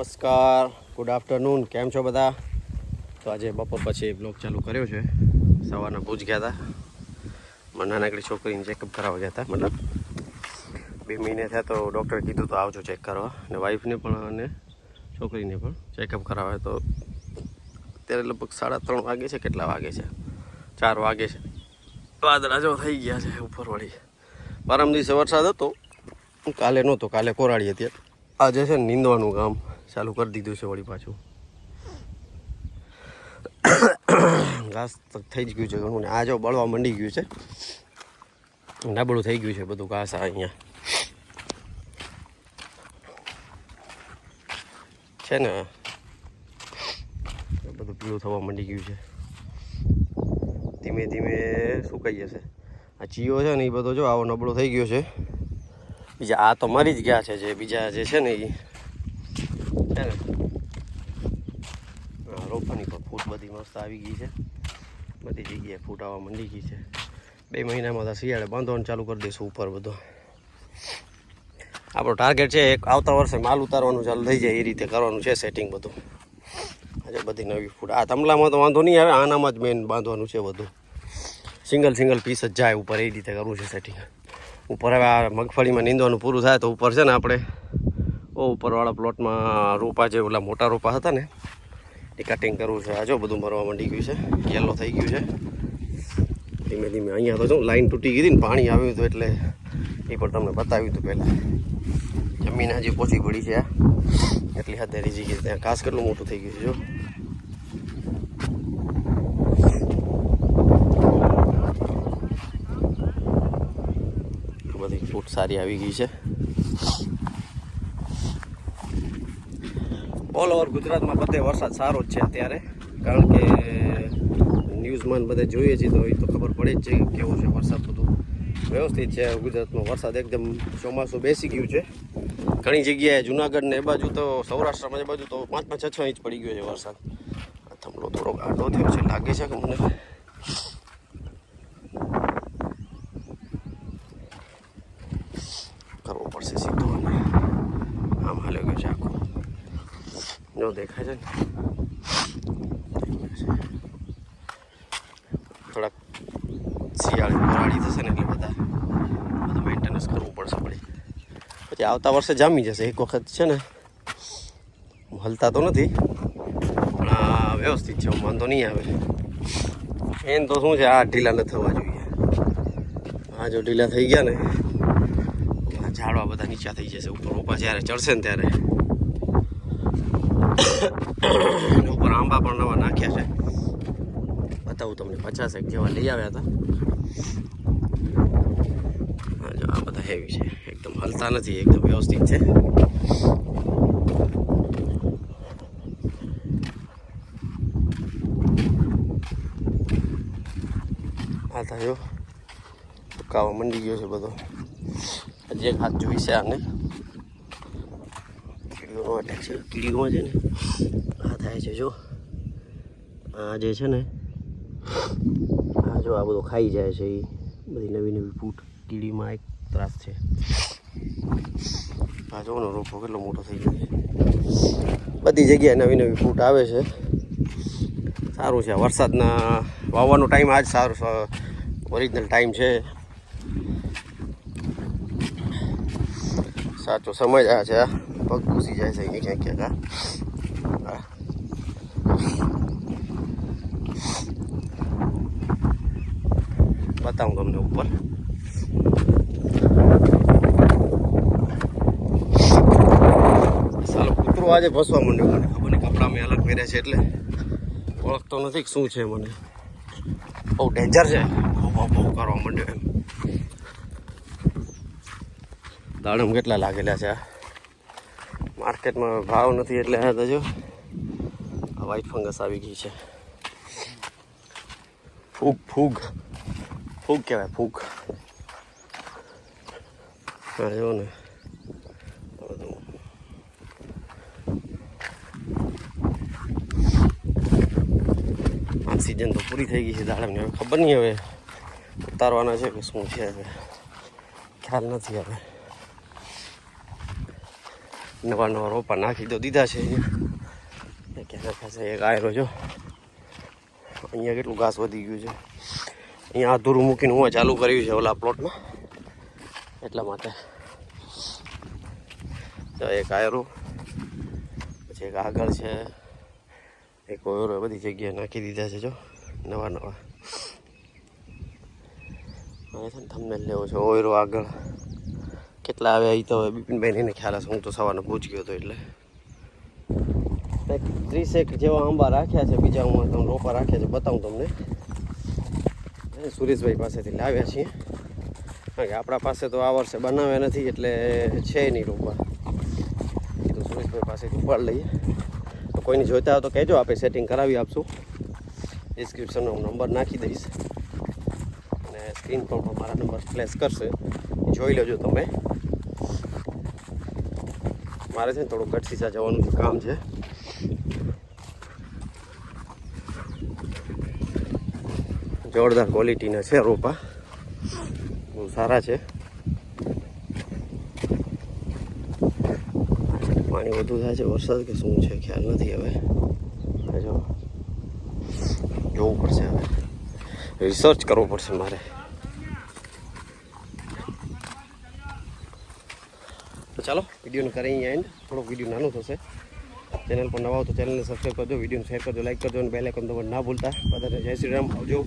નમસ્કાર, good afternoon. કેમ છો બધા? તો આજે બપોર પછી બ્લોગ ચાલુ કર્યો છે. સવારના ભુજ ગયા હતા, નાનકડી છોકરીને ચેકઅપ કરાવવા ગયા હતા. મતલબ 2 મહિને થયા તો ડૉક્ટરે કીધું તો આવજો ચેક કરવા, અને વાઈફને પણ અને છોકરીને પણ ચેકઅપ કરાવે. તો અત્યારે લગભગ 3:30 વાગે છે. કેટલા વાગે છે? 4 વાગે છે. વાદળા જો થઈ ગયા છે ઉપર વળી. પરમ દિવસે વરસાદ હતો, કાલે નહોતો. કાલે કોરાડી હતી. આજે છે ને નીંદવાનું કામ ચાલુ કરી દીધું છે વળી પાછું. ઘાસ તો થઈ જ ગયું છે ઘણું, ને આ જો બળવા મંડી ગયું છે, નબળું થઈ ગયું છે બધું ઘાસ. આ અહીંયા છે ને બધું પીળું થવા મંડી ગયું છે. ધીમે ધીમે સુકાઈ જશે. આ ચીયો છે ને એ બધો જો આવો નબળો થઈ ગયો છે. બીજા આ તો મરી જ ગયા છે. જે બીજા જે છે ને એ છે ને રોપાની પણ ફૂટ બધી મસ્ત આવી ગઈ છે. બધી જગ્યાએ ફૂટ આવવા મંડી ગઈ છે. 2 મહિનામાં તો શિયાળે બાંધવાનું ચાલુ કરી દઈશું ઉપર બધો. આપણો ટાર્ગેટ છે એક આવતા વર્ષે માલ ઉતારવાનું ચાલુ થઈ જાય એ રીતે કરવાનું છે સેટિંગ બધું. આજે બધી નવી ફૂટ. આ તમલામાં તો વાંધો નહીં આવે, આનામાં જ મેન બાંધવાનું છે બધું. સિંગલ પીસ જ જાય ઉપર, એ રીતે કરવું છે સેટિંગ. ઉપર હવે આ મગફળીમાં નીંદવાનું પૂરું થાય તો ઉપર છે ને આપણે ઉપરવાળા પ્લોટમાં રોપા જે ઓલા મોટા રોપા હતા ને એ કટિંગ કરવું છે. આ જો બધું મરવા માંડી ગયું છે, યલો થઈ ગયું છે ધીમે ધીમે. અહીંયા તો જો લાઈન તૂટી ગઈ હતી ને, પાણી આવ્યું હતું એટલે એ પણ તમને બતાવ્યું હતું પહેલાં. જમીન હજી પોચી પડી છે આ એટલી હદે રીજી ગઈ. ત્યાં ઘાસ કેટલું મોટું થઈ ગયું છે જો. બધી ફૂટ સારી આવી ગઈ છે. ઓલ ઓવર ગુજરાતમાં બધે વરસાદ સારો જ છે અત્યારે, કારણ કે ન્યૂઝમાં બધે જોઈએ છીએ તો એ તો ખબર પડે જ છે કેવો છે વરસાદ. બધું વ્યવસ્થિત છે ગુજરાતમાં. વરસાદ એકદમ ચોમાસું બેસી ગયું છે. ઘણી જગ્યાએ જુનાગઢ ને એ બાજુ તો, સૌરાષ્ટ્રમાં એ બાજુ તો 5-6 ઇંચ પડી ગયો છે વરસાદ. થમલો થોડો આડો થયો છે લાગે છે કે મને. કરવો પડશે સીધો, આમ હાલ્યો ગયો છે આખો. જો દેખાય છે ને, થોડાક શિયાળી કોરાડી થશે ને એટલે બધું મેન્ટેનન્સ કરવું પડશે પડી. પછી આવતા વર્ષે જામી જશે. એક વખત છે ને હલતા તો નથી પણ આ વ્યવસ્થિત છે, વાંધો નહીં આવે. એમ તો શું છે, આ ઢીલા ન થવા જોઈએ. આ જો ઢીલા થઈ ગયા ને, આ ઝાડવા બધા નીચા થઈ જશે. ઉપર રોપા જ્યારે ચડશે ને ત્યારે. ઉપર આંબા પણ નવા નાખ્યા છે, બતાવું તમને. 50 જેવા લઈ આવ્યા હતા. હા જો આ બધા હેવી છે, એકદમ હલતા નથી, એકદમ વ્યવસ્થિત છે. આ થયો સુકાવા મંડી ગયો છે બધો. હજી એક હાથ જોઈ છે આને. કીડીઓનો અટેક છે, કીડીઓમાં છે ને આ થાય છે જો. આ જે છે ને આ જો આ બધું ખાઈ જાય છે. એ બધી નવી ફૂટ કીડીમાં એક ત્રાસ છે. આ જો ને રોપો કેટલો મોટો થઈ ગયો છે. બધી જગ્યાએ નવી ફૂટ આવે છે. સારું છે. વરસાદના વાવવાનો ટાઈમ આજ સારો ઓરિજિનલ ટાઈમ છે. સાચો સમય જ આ છે. પગ ઘૂસી જાય છે અહીંયા ક્યાંક. બતાવું તમને ઉપર. સાલો કૂતરો આજે ભસવા માંડ્યો. મને ખબર નહીં, કપડાં મેં અલગ પહેર્યા છે એટલે ઓળખતો નથી કે શું છે. મને બહુ ડેન્જર છે. બહુ કરવા માંડ્યો એમ. દાડમ કેટલા લાગેલા છે. માર્કેટમાં ભાવ નથી એટલે આ તો જો આ વ્હાઈટ ફંગસ આવી ગઈ છે. ફૂગ કહેવાય, ફૂગ. હા જો ને બધું. આ સિઝન તો પૂરી થઈ ગઈ છે દાડમની. હવે ખબર નહીં હવે ઉતારવાના છે કે શું છે, હવે ખ્યાલ નથી. હવે નવા નવા રોપા નાખી તો દીધા છે અહીંયા. ક્યાં પાસે એક આયરો જો અહીંયા કેટલું ઘાસ વધી ગયું છે. અહીંયા અધૂરું મૂકીને હું ચાલુ કર્યું છે ઓલા પ્લોટમાં, એટલા માટે. તો એક આયરો, પછી એક આગળ છે, એક ઓયરો, બધી જગ્યાએ નાખી દીધા છે જો નવા નવા. હવે છે ને તમને લેવો છે ઓયરો આગળ કેટલા આવ્યા એ તો હવે બિપિનભાઈને એને ખ્યાલ હશે. હું તો સવારનો પૂછી ગયો હતો એટલે 30 જેવા આંબા રાખ્યા છે. બીજા હું તમને રોપા રાખ્યા છે, બતાવું તમને. સુરેશભાઈ પાસેથી લાવ્યા છીએ, કારણ કે આપણા પાસે તો આ વર્ષે બનાવ્યા નથી એટલે છે નહીં રોપા. એ તો સુરેશભાઈ પાસેથી ઉપાડ લઈએ. તો કોઈને જોઈતા હોય તો કહેજો, આપણે સેટિંગ કરાવી આપશું. ડિસ્ક્રિપ્શનમાં હું નંબર નાખી દઈશ અને સ્ક્રીન પર પણ મારા નંબર ફ્લેશ કરશે, જોઈ લેજો તમે. મારે છે ને થોડું ગઢસીસા જવાનું છે, કામ છે. જોરદાર ક્વોલિટીના છે રોપા, બહુ સારા છે. પાણી વધુ થાય છે, વરસાદ કે શું છે ખ્યાલ નથી. હવે જો જોવું પડશે, હવે રિસર્ચ કરવો પડશે મારે. તો ચાલો વિડીયોને કરી અહીંયા એન્ડ. થોડોક વિડીયો નાનો થશે. ચેનલ પર નવા હો તો ચેનલને સબસ્ક્રાઈબ કરજો, વિડીયોને શેર કરજો, લાઈક કરજો અને બેલ આઇકન દબાવવાનું ના ભૂલતા. બધાને જય શ્રી રામ, આવજો.